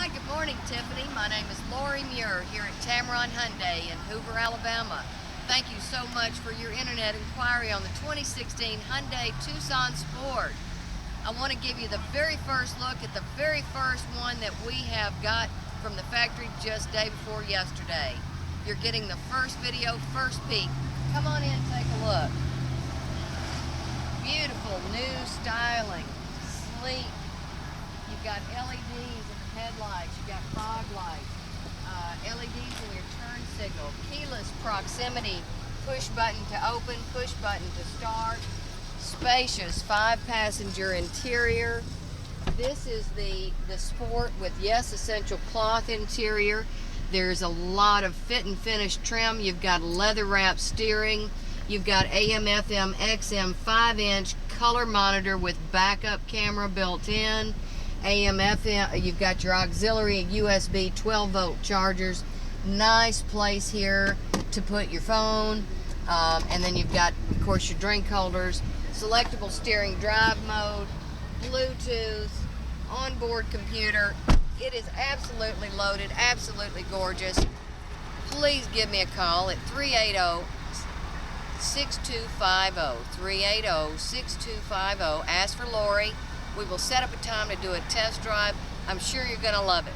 Hi, good morning, Tiffany. My name is Lori Muir here at Tameron Hyundai in Hoover, Alabama. Thank you so much for your internet inquiry on the 2016 Hyundai Tucson Sport. I want to give you the very first look at the very first one that we have got from the factory just day before yesterday. You're getting the first video, first peek. Come on in and take a look. Beautiful new styling, sleek. You've got LEDs in the headlights, you've got fog lights, LEDs in your turn signal, keyless proximity, push button to open, push button to start, spacious 5-passenger interior. This is the Sport with, yes, essential cloth interior. There's a lot of fit and finish trim. You've got leather wrap steering. You've got AM, FM, XM 5-inch color monitor with backup camera built in. AM, FM, you've got your auxiliary USB 12-volt chargers. Nice place here to put your phone. And then you've got, of course, your drink holders, selectable steering drive mode, Bluetooth, onboard computer. It is absolutely loaded, absolutely gorgeous. Please give me a call at 380-6250, 380-6250. Ask for Lori. We will set up a time to do a test drive. I'm sure you're going to love it.